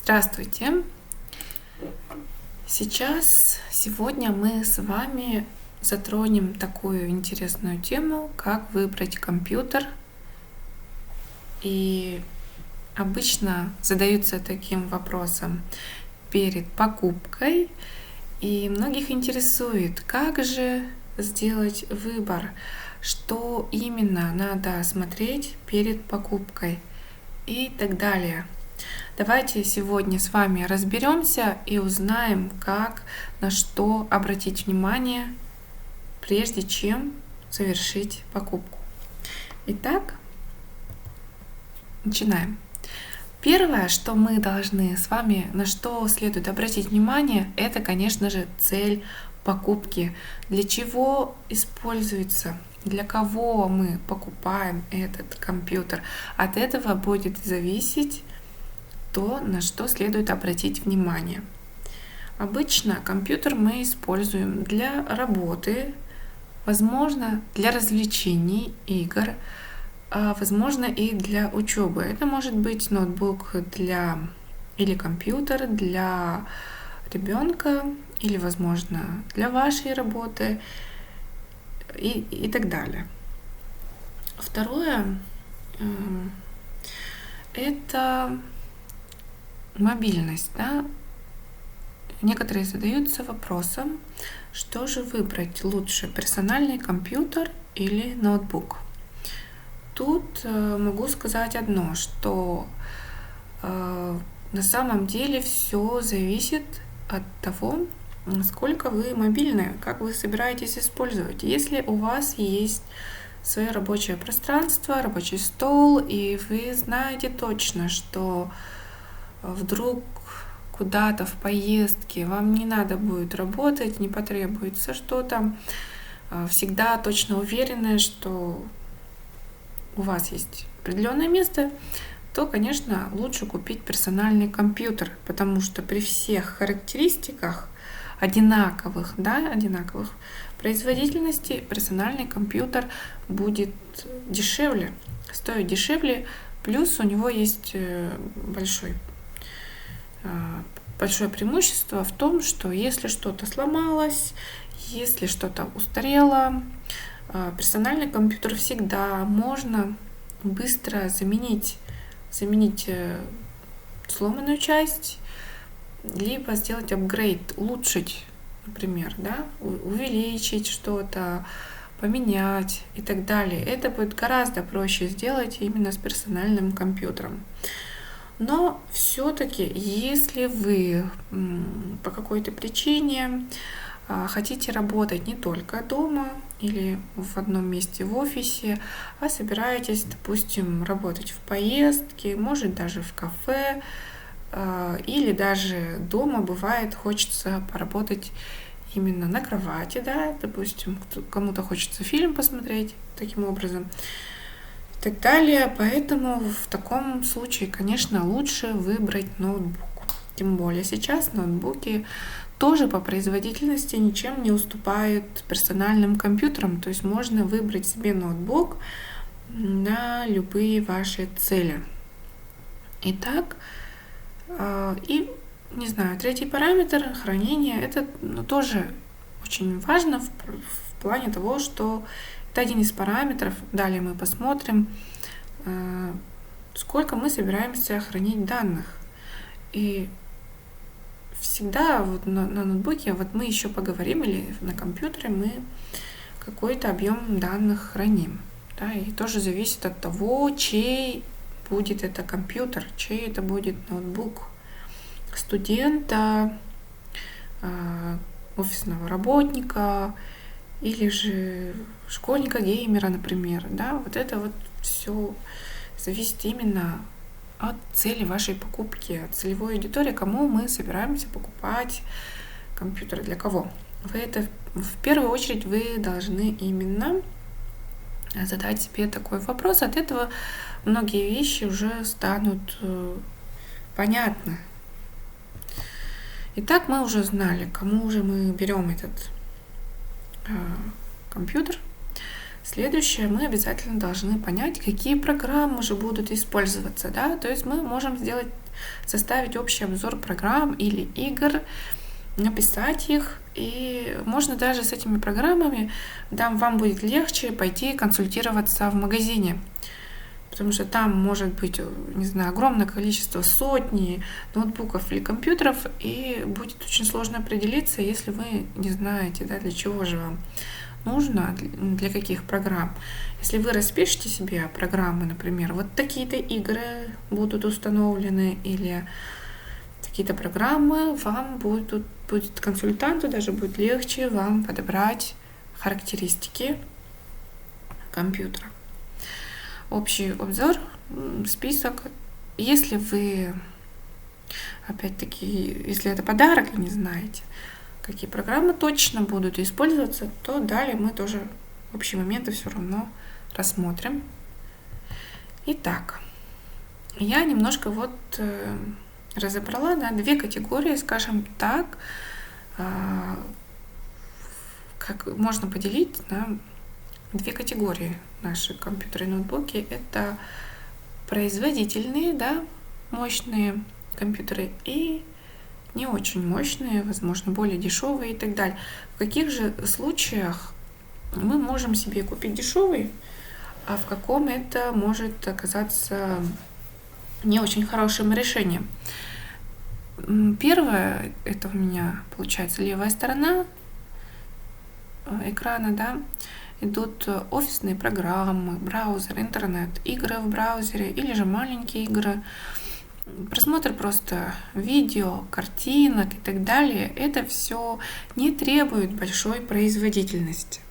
Здравствуйте! Сегодня мы с вами затронем такую интересную тему, как выбрать компьютер. И обычно задаются таким вопросом перед покупкой. И многих интересует, как же сделать выбор, что именно надо смотреть перед покупкой и так далее. Давайте сегодня с вами разберемся и узнаем, как, на что обратить внимание, прежде чем совершить покупку. Итак, начинаем. Первое, что мы должны с вами, на что следует обратить внимание, это, конечно же, цель покупки. Для чего используется, для кого мы покупаем этот компьютер. От этого будет зависеть то, на что следует обратить внимание. Обычно компьютер мы используем для работы, возможно, для развлечений, игр, возможно, и для учебы. Это может быть ноутбук или компьютер для ребенка, или, возможно, для вашей работы и так далее. Второе – это мобильность. Некоторые задаются вопросом, что же выбрать лучше, персональный компьютер или ноутбук. Тут могу сказать одно, что на самом деле все зависит от того, насколько вы мобильны, как вы собираетесь использовать. Если у вас есть свое рабочее пространство, рабочий стол, и вы знаете точно, что вдруг куда-то в поездке вам не надо будет работать, не потребуется что-то, всегда точно уверены, что у вас есть определенное место, то, конечно, лучше купить персональный компьютер, потому что при всех характеристиках одинаковых производительности производительности, компьютер будет дешевле, стоит дешевле, плюс у него есть большое преимущество в том, что если что-то сломалось, если что-то устарело, персональный компьютер всегда можно быстро заменить сломанную часть, либо сделать апгрейд, улучшить, например, увеличить что-то, поменять и так далее. Это будет гораздо проще сделать именно с персональным компьютером. Но все-таки, если вы по какой-то причине хотите работать не только дома или в одном месте в офисе, а собираетесь, допустим, работать в поездке, может даже в кафе, или даже дома, бывает, хочется поработать именно на кровати, допустим, кому-то хочется фильм посмотреть таким образом, и так далее. Поэтому в таком случае, конечно, лучше выбрать ноутбук. Тем более сейчас ноутбуки тоже по производительности ничем не уступают персональным компьютерам. То есть можно выбрать себе ноутбук на любые ваши цели. Итак, и, третий параметр хранения, это тоже очень важно в плане того, что это один из параметров. Далее мы посмотрим, сколько мы собираемся хранить данных. И всегда на ноутбуке, мы еще поговорим, или на компьютере мы какой-то объем данных храним. И тоже зависит от того, чей будет это компьютер, чей это будет ноутбук. Студента, офисного работника или же школьника-геймера, например. Это все зависит именно от цели вашей покупки, от целевой аудитории, кому мы собираемся покупать компьютер, для кого. В первую очередь вы должны именно задать себе такой вопрос. От этого многие вещи уже станут понятны. Итак, мы уже знали, кому же мы берем этот компьютер. Следующее, мы обязательно должны понять, какие программы же будут использоваться, да, то есть мы можем составить общий обзор программ или игр, написать их, и можно даже с этими программами, да, вам будет легче пойти консультироваться в магазине, потому что там может быть, не знаю, огромное количество, сотни ноутбуков или компьютеров, и будет очень сложно определиться, если вы не знаете, да, для чего же вам нужно, для каких программ. Если вы распишете себе программы, например, вот такие-то игры будут установлены, или какие-то программы, вам будет консультанту даже будет легче вам подобрать характеристики компьютера. Общий обзор, список. Если вы, опять-таки, если это подарок и не знаете, какие программы точно будут использоваться, то далее мы тоже общие моменты все равно рассмотрим. Итак, я немножко разобрала, да, две категории, скажем так, как можно поделить на две категории наши компьютеры и ноутбуки. Это производительные, да, мощные компьютеры и не очень мощные, возможно, более дешевые и так далее. В каких же случаях мы можем себе купить дешевый, а в каком это может оказаться не очень хорошим решением? Первое, это у меня получается левая сторона экрана, да, идут офисные программы, браузер, интернет, игры в браузере или же маленькие игры, просмотр просто видео, картинок и так далее. Это все не требует большой производительности.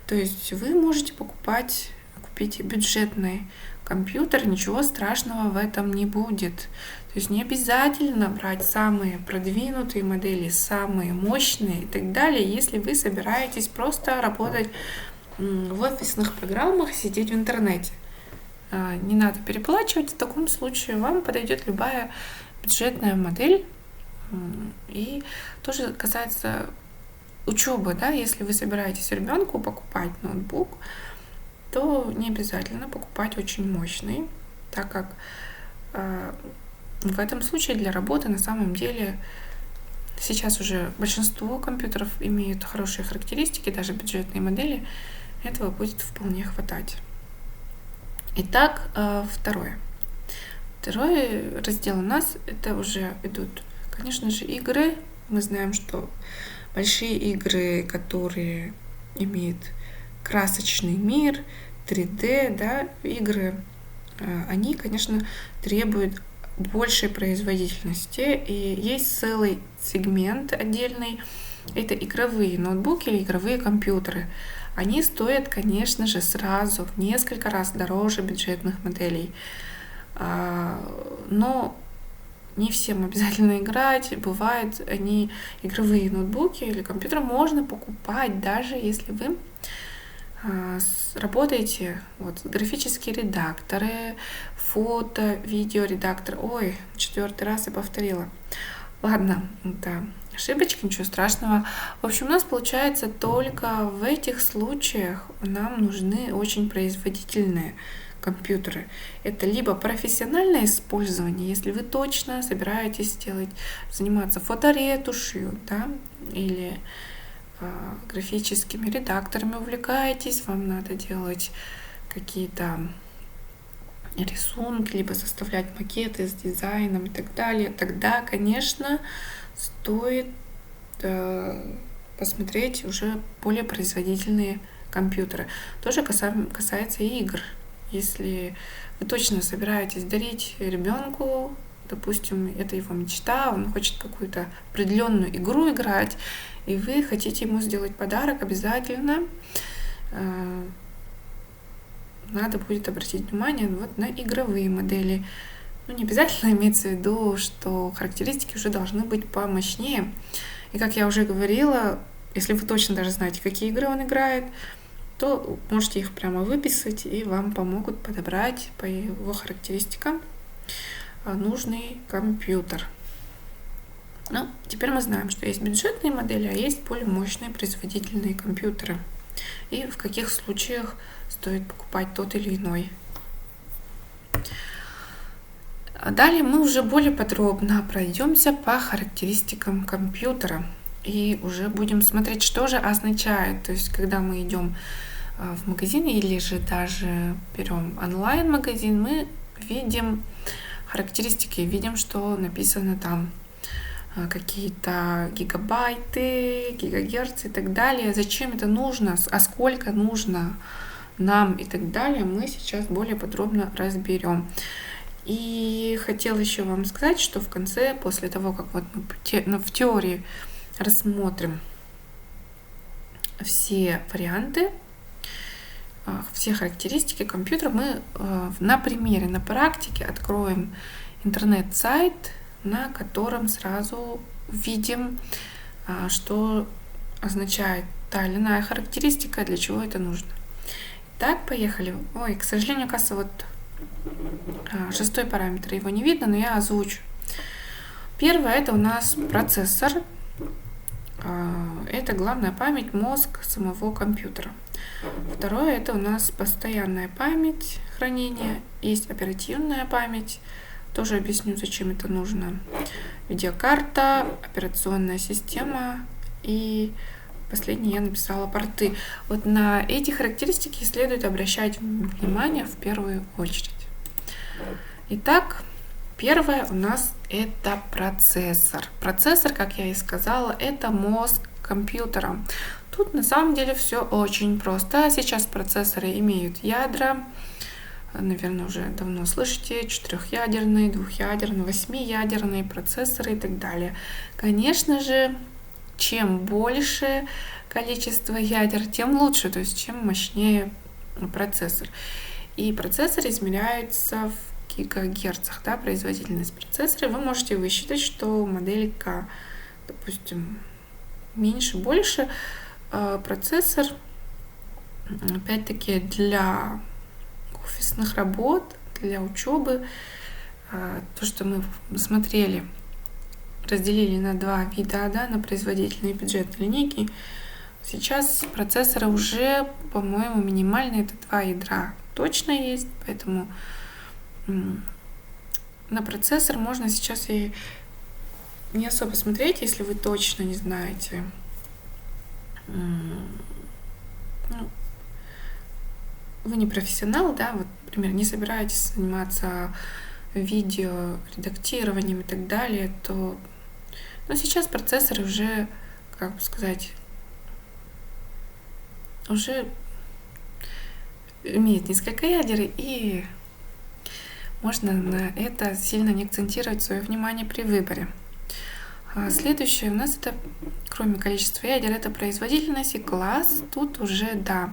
То есть вы можете купить бюджетный компьютер, ничего страшного в этом не будет. То есть не обязательно брать самые продвинутые модели, самые мощные и так далее, если вы собираетесь просто работать в офисных программах, сидеть в интернете. Не надо переплачивать, в таком случае вам подойдет любая бюджетная модель. И тоже касается учебы, да, если вы собираетесь ребенку покупать ноутбук, то не обязательно покупать очень мощный, так как в этом случае для работы на самом деле сейчас уже большинство компьютеров имеют хорошие характеристики, даже бюджетные модели, этого будет вполне хватать. Итак, второй раздел у нас, это уже идут, конечно же, игры. Мы знаем, что большие игры, которые имеют красочный мир, 3D, да, игры, они, конечно, требуют большей производительности, и есть целый сегмент отдельный, это игровые ноутбуки или игровые компьютеры. Они стоят, конечно же, сразу в несколько раз дороже бюджетных моделей, но не всем обязательно играть. Бывают игровые ноутбуки или компьютеры можно покупать, даже если вы работаете, графические редакторы, фото, видео редактор. Ой, 4-й раз я повторила. Ладно, это ошибочка, ничего страшного. В общем, у нас получается только в этих случаях нам нужны очень производительные компьютеры. Это либо профессиональное использование, если вы точно собираетесь заниматься фоторетушью, да, или графическими редакторами увлекаетесь, вам надо делать какие-то рисунки, либо составлять макеты с дизайном и так далее, тогда, конечно, стоит посмотреть уже более производительные компьютеры. Тоже касается и игр. Если вы точно собираетесь дарить ребенку, допустим, это его мечта, он хочет какую-то определенную игру играть, и вы хотите ему сделать подарок, обязательно надо будет обратить внимание на игровые модели. Не обязательно имеется в виду, что характеристики уже должны быть помощнее. И как я уже говорила, если вы точно даже знаете, какие игры он играет, то можете их прямо выписать, и вам помогут подобрать по его характеристикам нужный компьютер. Теперь мы знаем, что есть бюджетные модели, а есть более мощные производительные компьютеры. и в каких случаях стоит покупать тот или иной. Далее мы уже более подробно пройдемся по характеристикам компьютера и уже будем смотреть, что же означает. То есть, когда мы идем в магазин или же даже берем онлайн-магазин, мы видим характеристики, видим, что написано там какие-то гигабайты, гигагерцы и так далее. Зачем это нужно, а сколько нужно нам и так далее, мы сейчас более подробно разберем. И хотела еще вам сказать, что в конце, после того, как вот мы в теории рассмотрим все варианты, все характеристики компьютера, мы на примере, на практике откроем интернет-сайт, на котором сразу видим, что означает та или иная характеристика, для чего это нужно. Так, поехали. Ой, к сожалению, оказывается, вот 6 параметр, его не видно, но я озвучу. Первое, это у нас процессор. Это главная память, мозг самого компьютера. Второе, это у нас постоянная память хранения. Есть оперативная память. Тоже объясню, зачем это нужно. Видеокарта, операционная система и последнее я написала порты. Вот на эти характеристики следует обращать внимание в первую очередь. Итак, первое у нас это процессор. Процессор, как я и сказала, это мозг компьютера. Тут на самом деле все очень просто. Сейчас процессоры имеют ядра. Наверное, уже давно слышите, 4-ядерные, 2-ядерные, 8-ядерные процессоры и так далее. Конечно же, чем больше количество ядер, тем лучше, то есть чем мощнее процессор. И процессор измеряется в гигагерцах, да, производительность процессора. Вы можете высчитать, что моделька, допустим, меньше, больше. Процессор, опять-таки, для офисных работ, для учебы, то, что мы смотрели, разделили на два вида, да, на производительные и бюджетные линейки. Сейчас процессоры уже, по-моему, минимальные, это 2 ядра точно есть, поэтому на процессор можно сейчас и не особо смотреть, если вы точно не знаете. Вы не профессионал, да, вот, например, не собираетесь заниматься видео, редактированием и так далее, то... Но сейчас процессоры уже, как бы сказать, уже имеют несколько ядер, и можно на это сильно не акцентировать свое внимание при выборе. Следующее у нас это, кроме количества ядер, это производительность и класс. Тут уже, да,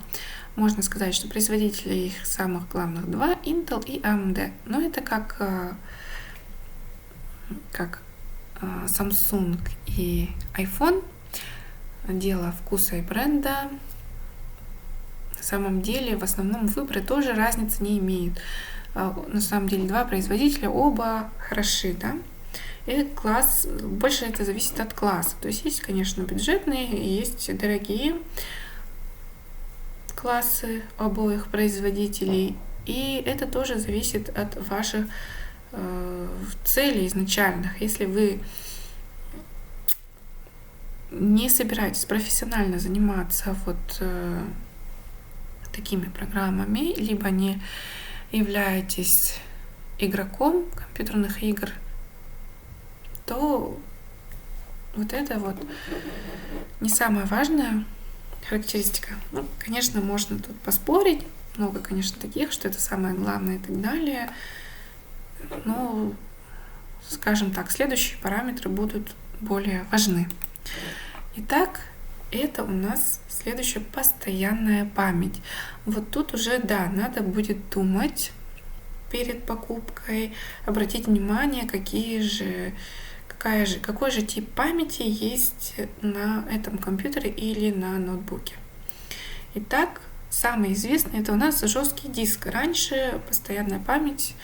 можно сказать, что производители их самых главных два, Intel и AMD. Но это как Samsung и iPhone. Дело вкуса и бренда. На самом деле, в основном выборы тоже разницы не имеют. На самом деле, два производителя, оба хороши, да. И класс, больше это зависит от класса. То есть есть, конечно, бюджетные, есть дорогие классы обоих производителей. И это тоже зависит от ваших целей изначальных. Если вы не собираетесь профессионально заниматься вот такими программами, либо не являетесь игроком компьютерных игр, то вот это вот не самая важная характеристика. Ну, конечно, можно тут поспорить, много, конечно, таких, что это самое главное и так далее. Но, скажем так, следующие параметры будут более важны. Итак, это у нас следующая постоянная память. Вот тут уже, да, надо будет думать перед покупкой, обратить внимание, какой же тип памяти есть на этом компьютере или на ноутбуке. Итак, самый известный это у нас жесткий диск. Раньше постоянная память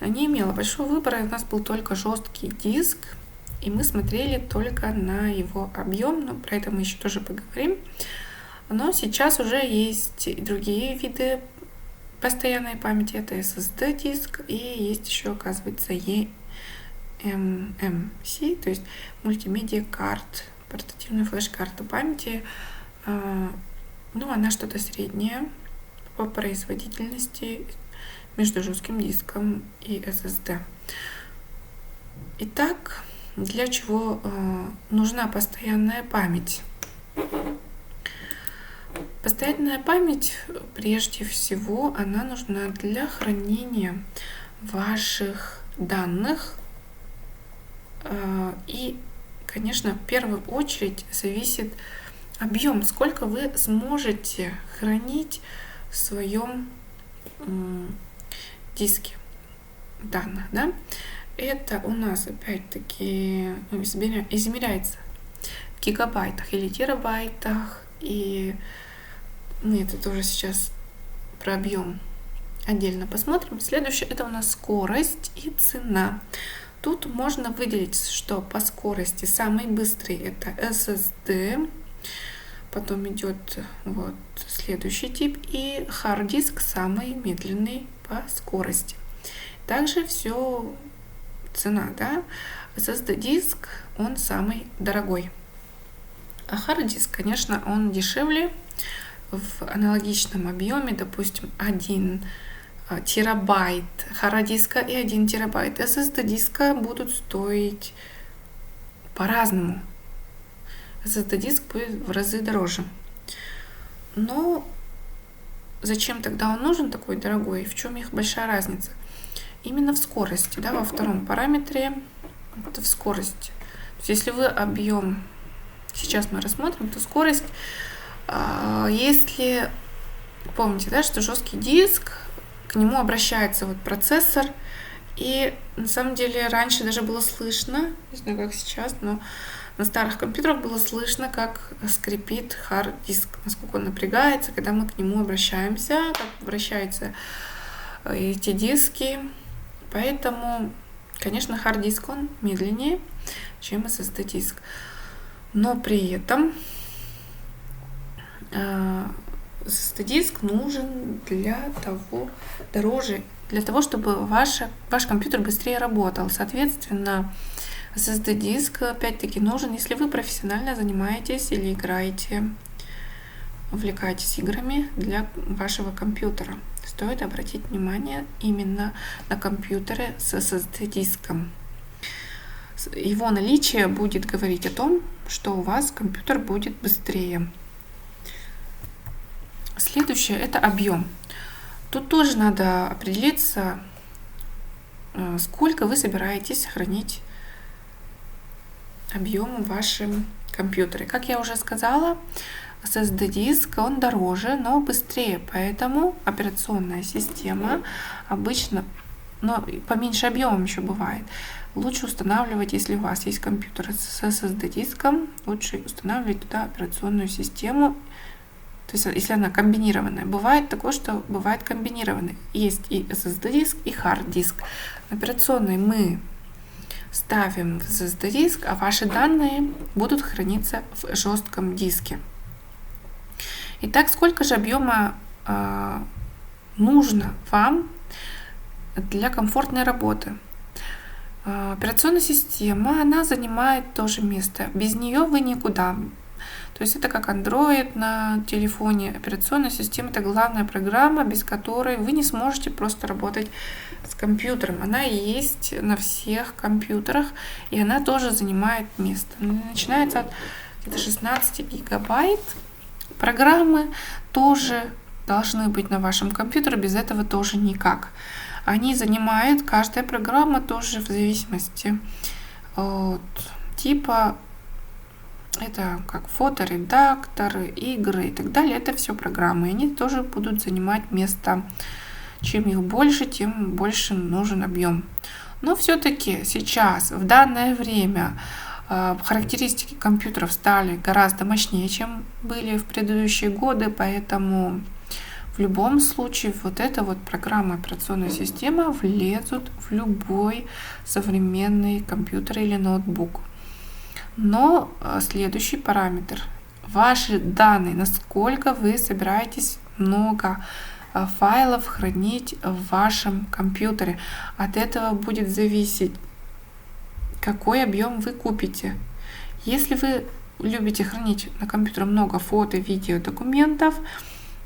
не имела большого выбора, у нас был только жесткий диск, и мы смотрели только на его объем, но про это мы еще тоже поговорим. Но сейчас уже есть и другие виды постоянной памяти. Это SSD-диск и есть еще, оказывается, eMMC, то есть мультимедиа карт, портативная флеш-карта памяти. Она что-то среднее по производительности между жестким диском и SSD. Итак, для чего нужна постоянная память? Постоянная память, прежде всего, она нужна для хранения ваших данных. И, конечно, в первую очередь зависит объем, сколько вы сможете хранить в своем диске данных, да? Это у нас опять-таки измеряется в гигабайтах или терабайтах, и мы это тоже сейчас про объем отдельно посмотрим. Следующее это у нас скорость и цена. Тут можно выделить, что по скорости самый быстрый это SSD, потом идет вот следующий тип, и hard-диск самый медленный по скорости. Также все цена, да? SSD-диск он самый дорогой, а hard-диск, конечно, он дешевле в аналогичном объеме, допустим, 1 терабайт hard-диска и 1 терабайт SSD-диска будут стоить по-разному. SSD-диск будет в разы дороже. Но зачем тогда он нужен такой дорогой? В чем их большая разница? Именно в скорости, да, во втором параметре это в скорости. То есть, если вы объем сейчас мы рассмотрим, то скорость, если помните, да, что жесткий диск, к нему обращается вот процессор, и на самом деле раньше даже было слышно, не знаю как сейчас, но на старых компьютерах было слышно, как скрипит hard-диск, насколько он напрягается, когда мы к нему обращаемся, как вращаются эти диски. Поэтому, конечно, hard-диск он медленнее, чем SSD-диск. Но при этом SSD-диск нужен дороже, для того, чтобы ваш компьютер быстрее работал. Соответственно, SSD-диск опять-таки нужен, если вы профессионально занимаетесь или играете, увлекаетесь играми для вашего компьютера. Стоит обратить внимание именно на компьютеры с SSD-диском. Его наличие будет говорить о том, что у вас компьютер будет быстрее. Следующее это объем. Тут тоже надо определиться, сколько вы собираетесь хранить объем в вашем компьютере. Как я уже сказала, SSD-диск он дороже, но быстрее, поэтому операционная система обычно, но поменьше объемом еще бывает. Лучше устанавливать, если у вас есть компьютер с SSD-диском, лучше устанавливать туда операционную систему. То есть, если она комбинированная. Бывает такое, что бывает комбинированный. Есть и SSD-диск, и hard-диск. Операционный мы ставим в SSD-диск, а ваши данные будут храниться в жестком диске. Итак, сколько же объема нужно вам для комфортной работы? Операционная система, она занимает тоже место. Без нее вы никуда. То есть это как Android на телефоне. Операционная система это главная программа, без которой вы не сможете просто работать с компьютером. Она есть на всех компьютерах, и она тоже занимает место. Начинается от где-то 16 гигабайт. Программы тоже должны быть на вашем компьютере, без этого тоже никак. Они занимают, каждая программа тоже в зависимости от типа, это как фоторедактор, игры и так далее, это все программы, и они тоже будут занимать место. Чем их больше, тем больше нужен объем. Но все-таки сейчас, в данное время, характеристики компьютеров стали гораздо мощнее, чем были в предыдущие годы, поэтому в любом случае вот эта вот программа, операционная система влезут в любой современный компьютер или ноутбук. Но следующий параметр. ваши данные, насколько вы собираетесь много файлов хранить в вашем компьютере. От этого будет зависеть, какой объем вы купите. Если вы любите хранить на компьютере много фото, видео, документов,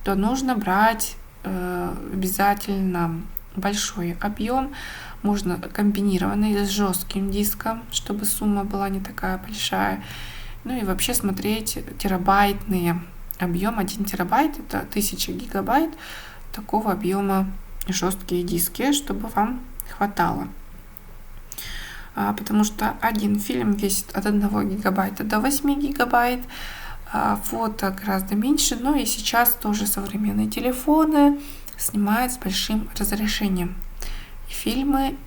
то нужно брать обязательно большой объем. Можно комбинированный с жестким диском, чтобы сумма была не такая большая. Ну и вообще смотреть терабайтные объем. 1 терабайт это 1000 гигабайт. Такого объема жесткие диски, чтобы вам хватало. Потому что один фильм весит от 1 гигабайта до 8 гигабайт. Фото гораздо меньше, но и сейчас тоже современные телефоны снимают с большим разрешением. И фильмы,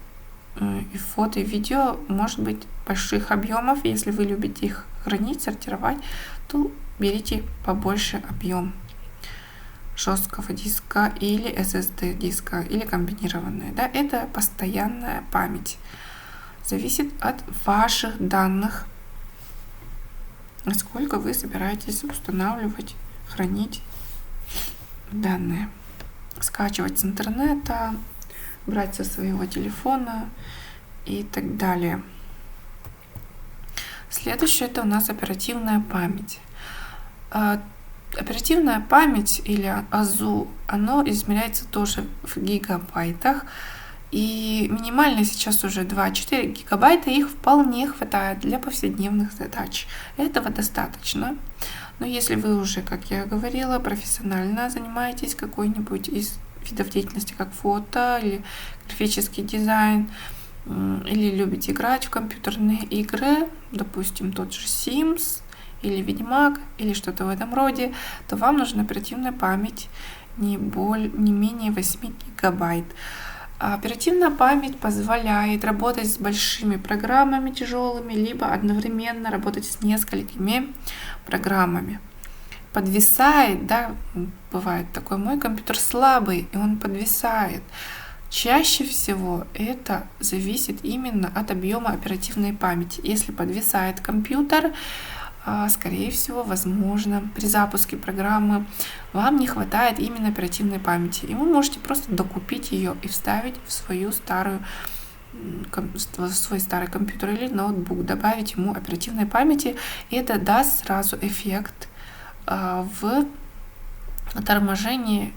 и фото, и видео может быть больших объемов. Если вы любите их хранить, сортировать, то берите побольше объем жесткого диска или SSD диска, или комбинированные. Да? Это постоянная память. Зависит от ваших данных, насколько вы собираетесь устанавливать, хранить данные. Скачивать с интернета, брать со своего телефона и так далее. Следующее это у нас оперативная память. Оперативная память или АЗУ, оно измеряется тоже в гигабайтах. И минимально сейчас уже 2-4 гигабайта, их вполне хватает для повседневных задач. Этого достаточно. Но если вы уже, как я говорила, профессионально занимаетесь какой-нибудь из видов деятельности, как фото или графический дизайн, или любите играть в компьютерные игры, допустим, тот же Sims или Ведьмак, или что-то в этом роде, то вам нужна оперативная память не менее 8 гигабайт. Оперативная память позволяет работать с большими программами тяжелыми, либо одновременно работать с несколькими программами. Подвисает, да, бывает такой, мой компьютер слабый, и он подвисает. Чаще всего это зависит именно от объема оперативной памяти. Если подвисает компьютер, скорее всего, возможно, при запуске программы вам не хватает именно оперативной памяти. И вы можете просто докупить ее и вставить в свой старый компьютер или ноутбук, добавить ему оперативной памяти. И это даст сразу эффект в торможении,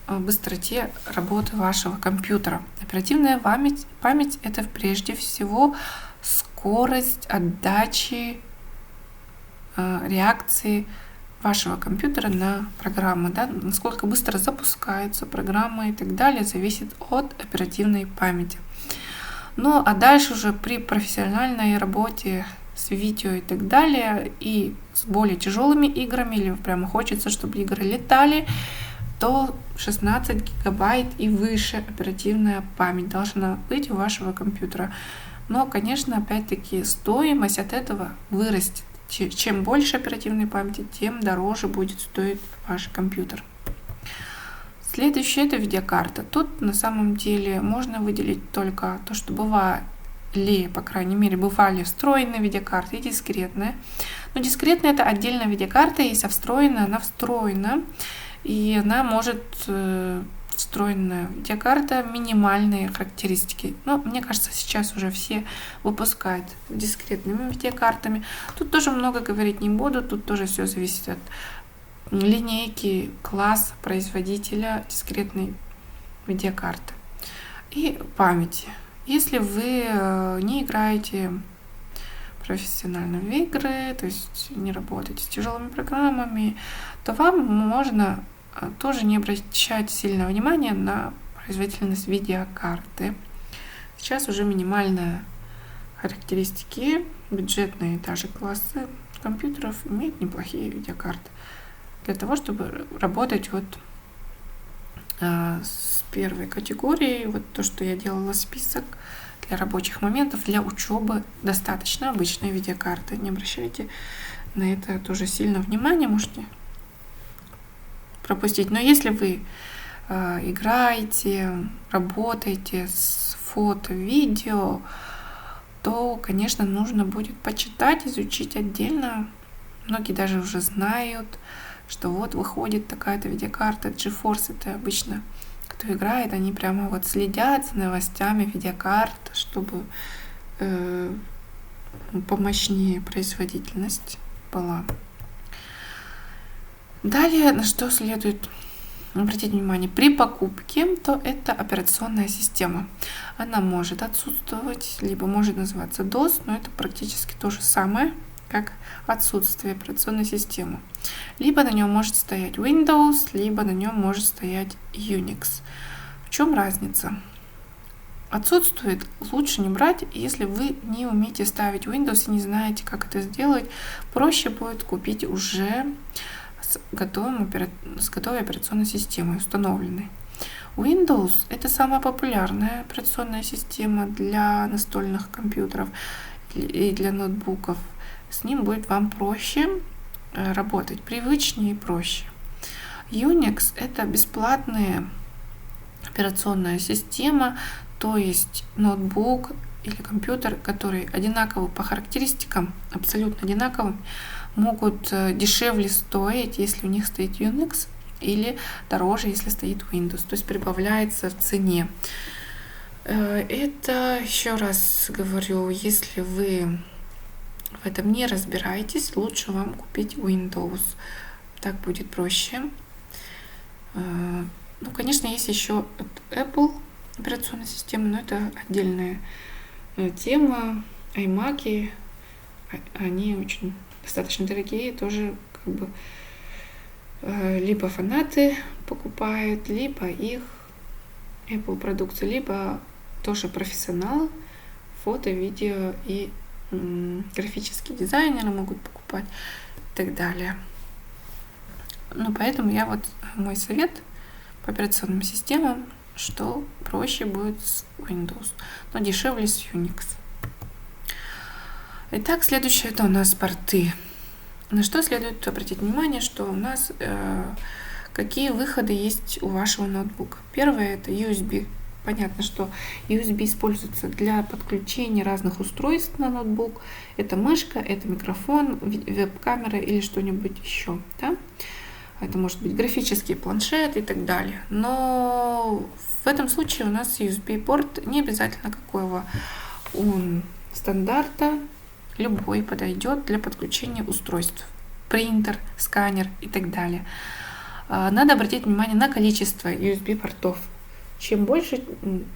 быстроте работы вашего компьютера. Оперативная память это прежде всего скорость отдачи реакции вашего компьютера на программы, да, насколько быстро запускается программа и так далее, зависит от оперативной памяти. Ну а дальше уже при профессиональной работе с видео и так далее, и с более тяжелыми играми, или прямо хочется, чтобы игры летали, то 16 гигабайт и выше оперативная память должна быть у вашего компьютера. Но, конечно, опять-таки стоимость от этого вырастет. Чем больше оперативной памяти, тем дороже будет стоить ваш компьютер. Следующее это видеокарта. Тут на самом деле можно выделить только то, что бывали, по крайней мере, бывали встроенные видеокарты и дискретные. Но дискретная это отдельная видеокарта, если встроенная, она встроена. И она может, встроенная видеокарта, минимальные характеристики. Но мне кажется, сейчас уже все выпускают дискретными видеокартами. Тут тоже много говорить не буду, тут тоже все зависит от линейки, класса, производителя дискретной видеокарты. И памяти. Если вы не играете профессионально в игры, то есть не работаете с тяжелыми программами, то вам можно тоже не обращать сильного внимания на производительность видеокарты. Сейчас уже минимальные характеристики, бюджетные даже классы компьютеров имеют неплохие видеокарты для того, чтобы работать вот с первой категорией. Вот то, что я делала список для рабочих моментов, для учебы достаточно обычной видеокарты. Не обращайте на это тоже сильно внимания, можете пропустить. Но если вы играете, работаете с фото, видео, то, конечно, нужно будет почитать, изучить отдельно Многие даже уже знают, что вот выходит такая-то видеокарта GeForce. Это обычно, кто играет, они прямо вот следят за новостями видеокарт, чтобы помощнее производительность была. Далее, на что следует обратить внимание при покупке, то это операционная система. Она может отсутствовать, либо может называться DOS, но это практически то же самое, как отсутствие операционной системы. Либо на нем может стоять Windows, либо на нем может стоять Unix. В чем разница? Отсутствует, лучше не брать, если вы не умеете ставить Windows и не знаете, как это сделать. Проще будет купить уже с готовой операционной системой, установленной. Windows — это самая популярная операционная система для настольных компьютеров и для ноутбуков. С ним будет вам проще работать, привычнее и проще. Unix — это бесплатная операционная система, то есть ноутбук или компьютер, который одинаковы по характеристикам, абсолютно одинаковы, могут дешевле стоить, если у них стоит Unix, или дороже, если стоит Windows, то есть прибавляется в цене. Это, еще раз говорю, если вы в этом не разбираетесь, лучше вам купить Windows, так будет проще. Ну, конечно, есть еще от Apple операционная система, но это отдельная тема. iMac, они очень достаточно дорогие, тоже как бы либо фанаты покупают, либо их Apple продукцию, либо тоже профессионалы, фото, видео и графические дизайнеры могут покупать и так далее. Ну, поэтому мой совет по операционным системам, что проще будет с Windows, но дешевле с Unix. Итак, следующее это у нас порты. На что следует обратить внимание, что у нас какие выходы есть у вашего ноутбука. Первое это USB. Понятно, что USB используется для подключения разных устройств на ноутбук. Это мышка, это микрофон, веб-камера или что-нибудь еще. Да? Это может быть графический планшет и так далее. Но в этом случае у нас USB-порт не обязательно какого он стандарта, любой подойдет для подключения устройств. Принтер, сканер и так далее. Надо обратить внимание на количество USB-портов. Чем больше,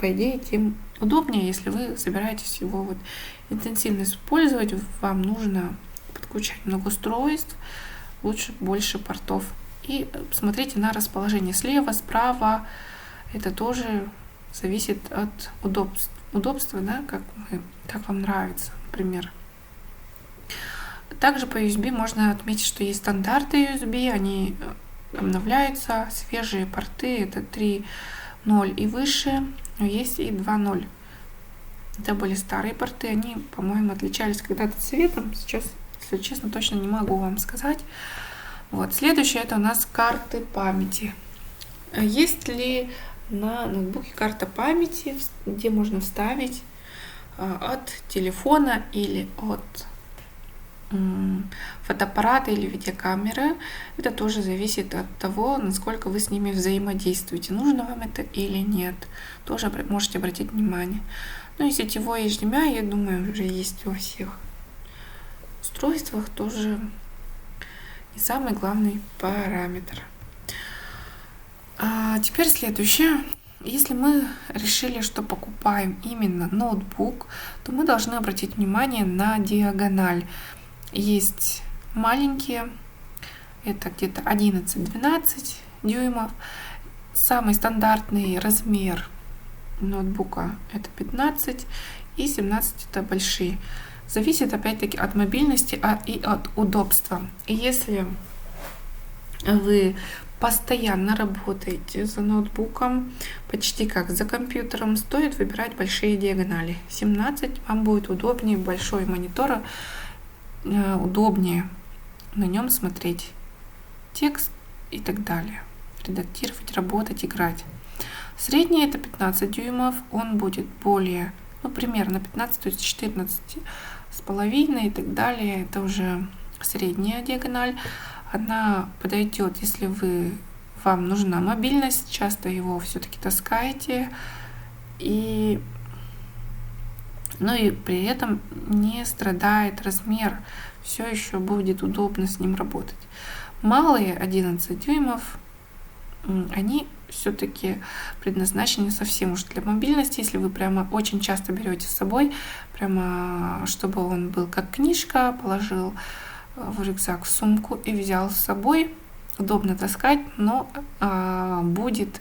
по идее, тем удобнее, если вы собираетесь его интенсивно использовать, вам нужно подключать много устройств, лучше больше портов. И смотрите на расположение слева, справа. Это тоже зависит от удобства, да, как вам нравится, например. Также по USB можно отметить, что есть стандарты USB, они обновляются, свежие порты это 3.0 и выше, но есть и 2.0. Это были старые порты, они, по-моему, отличались когда-то цветом, сейчас, если честно, точно не могу вам сказать. Следующее это у нас карты памяти. Есть ли на ноутбуке карта памяти, где можно вставить от телефона или от фотоаппарата или видеокамеры? Это тоже зависит от того, насколько вы с ними взаимодействуете, нужно вам это или нет. Тоже можете обратить внимание. Ну и сетевой HDMI, я думаю, уже есть во всех устройствах, тоже не самый главный параметр. Теперь следующее. Если мы решили, что покупаем именно ноутбук, то мы должны обратить внимание на диагональ. Есть маленькие, это где-то 11-12 дюймов. Самый стандартный размер ноутбука это 15 и 17 это большие. Зависит опять-таки от мобильности и от удобства. И если вы постоянно работаете за ноутбуком, почти как за компьютером, стоит выбирать большие диагонали. 17 вам будет удобнее, большой монитор, удобнее на нем смотреть текст и так далее, редактировать, работать, играть. Средний это 15 дюймов, он будет более, примерно 15, то есть 14 с половиной и так далее. Это уже средняя диагональ. Она подойдет, если вам нужна мобильность, часто его все-таки таскаете, но и при этом не страдает размер, все еще будет удобно с ним работать. Малые 11 дюймов, они все-таки предназначены совсем уж для мобильности, если вы прямо очень часто берете с собой, прямо чтобы он был как книжка, положил в рюкзак, в сумку и взял с собой. Удобно таскать, но будет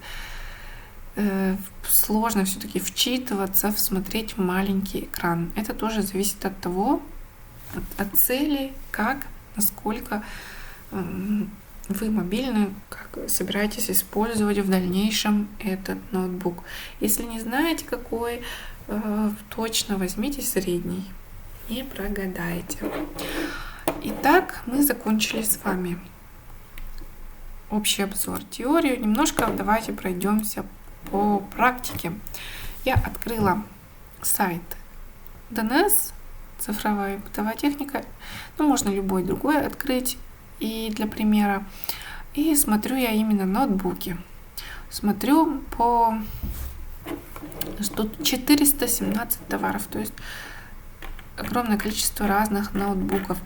сложно все-таки вчитываться, смотреть в маленький экран. Это тоже зависит от того, от цели, насколько вы мобильны, как собираетесь использовать в дальнейшем этот ноутбук. Если не знаете, какой, точно возьмите средний, не прогадайте. Итак, мы закончили с вами общий обзор, теорию. Немножко давайте пройдемся по практике. Я открыла сайт DNS, цифровая бытовая техника, можно любой другой открыть и для примера. И смотрю я именно ноутбуки. Смотрю что 417 товаров, то есть огромное количество разных ноутбуков.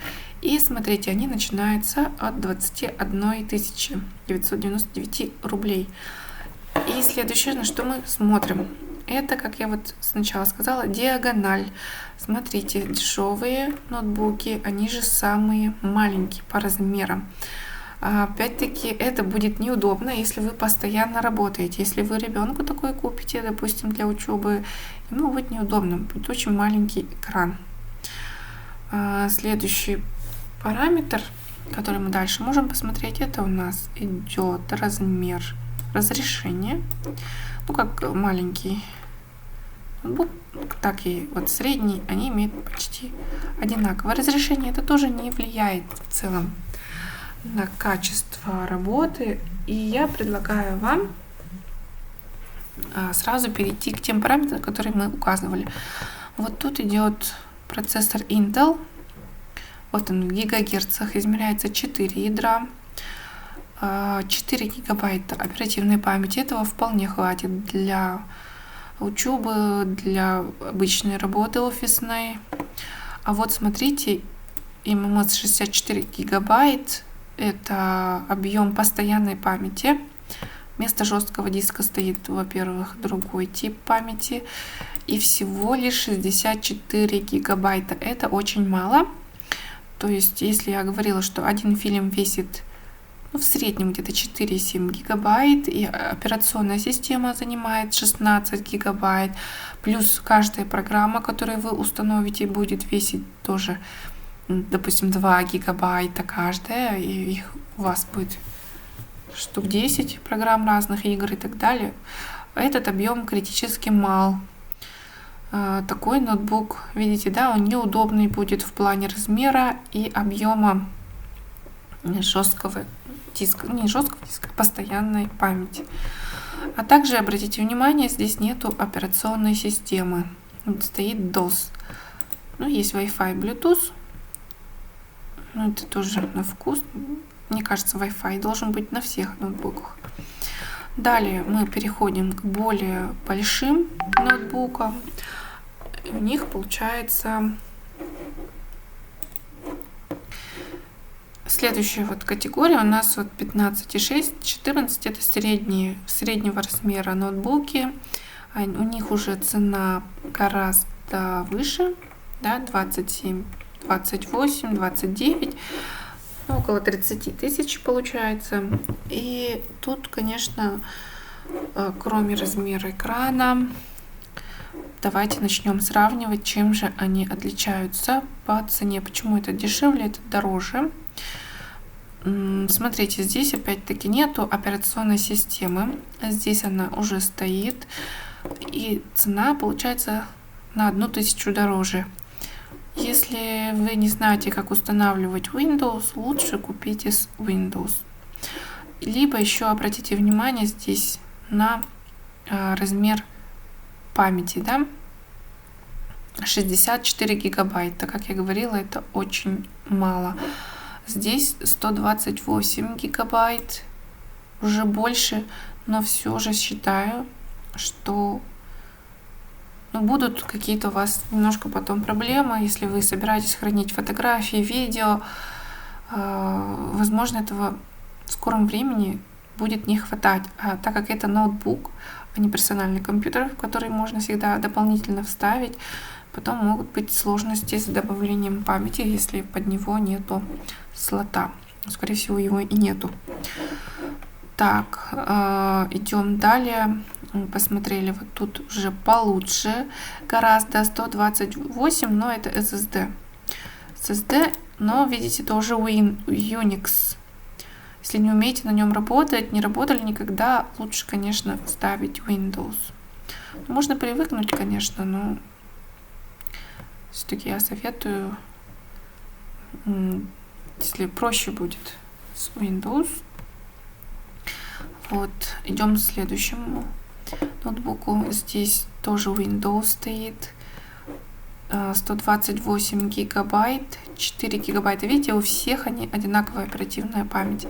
И смотрите, они начинаются от 21 999 рублей. И следующее, на что мы смотрим, это, как я сначала сказала, диагональ. Смотрите, дешевые ноутбуки, они же самые маленькие по размерам. Опять-таки, это будет неудобно, если вы постоянно работаете. Если вы ребенку такой купите, допустим, для учебы, ему будет неудобно, будет очень маленький экран. Следующий параметр, который мы дальше можем посмотреть, это у нас идет разрешение. Как маленький ноутбук, так и средний, они имеют почти одинаковое разрешение. Это тоже не влияет в целом на качество работы. И я предлагаю вам сразу перейти к тем параметрам, которые мы указывали. Тут идет процессор Intel. Он в гигагерцах, измеряется 4 ядра, 4 гигабайта оперативной памяти. Этого вполне хватит для учебы, для обычной работы офисной. Смотрите, MMS 64 гигабайт – это объем постоянной памяти. Вместо жесткого диска стоит, во-первых, другой тип памяти. И всего лишь 64 гигабайта. Это очень мало. То есть, если я говорила, что один фильм весит в среднем где-то 4-7 гигабайт, и операционная система занимает 16 гигабайт, плюс каждая программа, которую вы установите, будет весить тоже, допустим, 2 гигабайта каждая, и у вас будет штук 10 программ разных игр и так далее. Этот объем критически мал. Такой ноутбук, видите, он неудобный будет в плане размера и объема жесткого диска, не жесткого диска, а постоянной памяти. А также обратите внимание, здесь нету операционной системы, стоит DOS. Есть Wi-Fi, Bluetooth, это тоже на вкус. Мне кажется, Wi-Fi должен быть на всех ноутбуках. Далее мы переходим к более большим ноутбукам. У них получается следующая категория у нас 15,6, 14 это среднего размера ноутбуки. У них уже цена гораздо выше, 27, 28, 29, около 30 тысяч получается. И тут, конечно, кроме размера экрана, давайте начнем сравнивать, чем же они отличаются по цене. Почему это дешевле, это дороже. Смотрите, здесь опять-таки нету операционной системы. Здесь она уже стоит. И цена получается на 1000 дороже. Если вы не знаете, как устанавливать Windows, лучше купите с Windows. Либо еще обратите внимание здесь на размер памяти, 64 гигабайта. Как я говорила, это очень мало. Здесь 128 гигабайт, уже больше, но все же считаю, что будут какие-то у вас немножко потом проблемы, если вы собираетесь хранить фотографии, видео. Возможно, этого в скором времени будет не хватать. А так как это ноутбук, а не персональный компьютер, в который можно всегда дополнительно вставить, потом могут быть сложности с добавлением памяти, если под него нету слота. Скорее всего, его и нету. Так, идем далее. Посмотрели, вот тут уже получше гораздо, 128, но это SSD. SSD, но видите, тоже Unix. Если не умеете на нем работать, не работали никогда, лучше, конечно, ставить Windows. Можно привыкнуть, конечно, но все-таки я советую, если проще будет с Windows. Вот, идем к следующему ноутбуку. Здесь тоже Windows стоит. 128 гигабайт, 4 гигабайта. Видите, у всех они одинаковая оперативная память.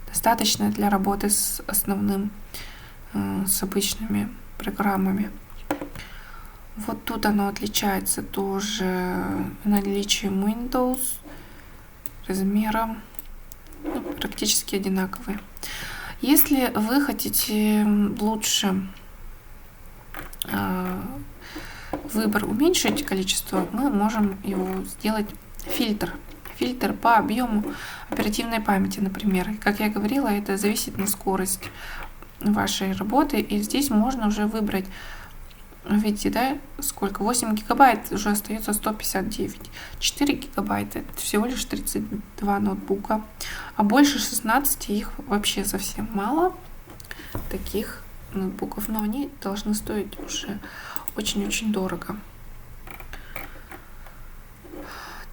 Достаточно для работы с основным, с обычными программами. Вот тут оно отличается тоже наличием Windows, размером, практически одинаковые. Если вы хотите лучше выбор уменьшить количество, мы можем его сделать фильтр по объему оперативной памяти, например. Как я говорила, это зависит на скорость вашей работы, и здесь можно уже выбрать, видите, да, сколько, 8 гигабайт, уже остается 159, 4 гигабайта, это всего лишь 32 ноутбука, а больше 16 их вообще совсем мало, таких ноутбуков, но они должны стоить уже очень-очень дорого.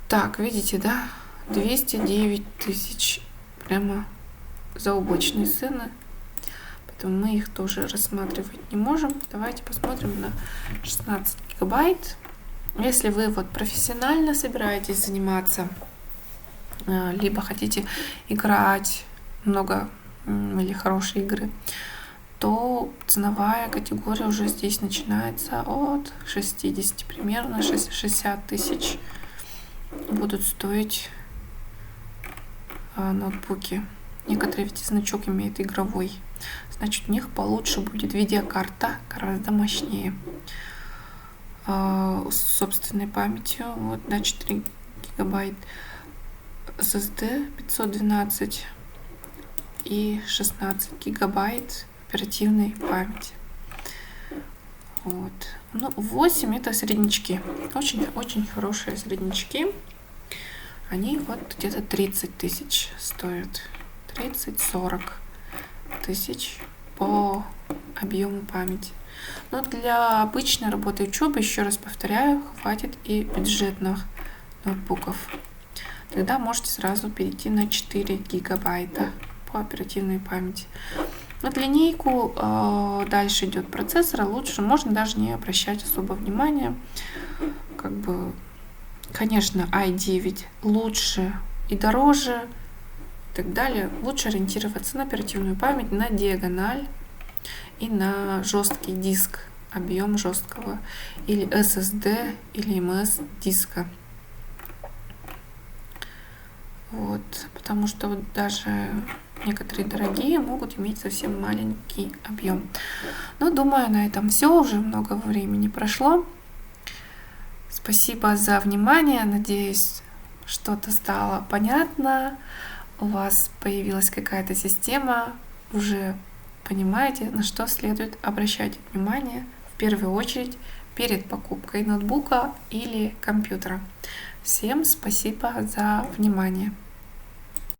Так, видите, да, 209 тысяч, прямо заоблачные цены, поэтому мы их тоже рассматривать не можем. Давайте посмотрим на 16 гигабайт. Если вы вот профессионально собираетесь заниматься, либо хотите играть много или хорошие игры, то ценовая категория уже здесь начинается от 60, примерно 60 тысяч будут стоить ноутбуки. Некоторые ведь значок имеют игровой, значит у них получше будет видеокарта, гораздо мощнее, с собственной памятью, вот, на 4 гигабайт SSD 512 и 16 гигабайт оперативной памяти. Вот. 8 это среднячки, очень хорошие среднячки. Они вот где-то 30 тысяч стоят, 30-40 тысяч по объему памяти. Но для обычной работы и учебы, еще раз повторяю, хватит и бюджетных ноутбуков. Тогда можете сразу перейти на 4 гигабайта по оперативной памяти. Вот линейку, дальше идет процессор, лучше можно даже не обращать особо внимания. Конечно, i9 лучше и дороже, и так далее. Лучше ориентироваться на оперативную память, на диагональ и на жесткий диск, объем жесткого, или SSD, или MS диска. Вот, потому что вот даже некоторые дорогие могут иметь совсем маленький объем. Но думаю, на этом все, уже много времени прошло. Спасибо за внимание, надеюсь, что-то стало понятно, у вас появилась какая-то система, уже понимаете, на что следует обращать внимание в первую очередь перед покупкой ноутбука или компьютера. Всем спасибо за внимание.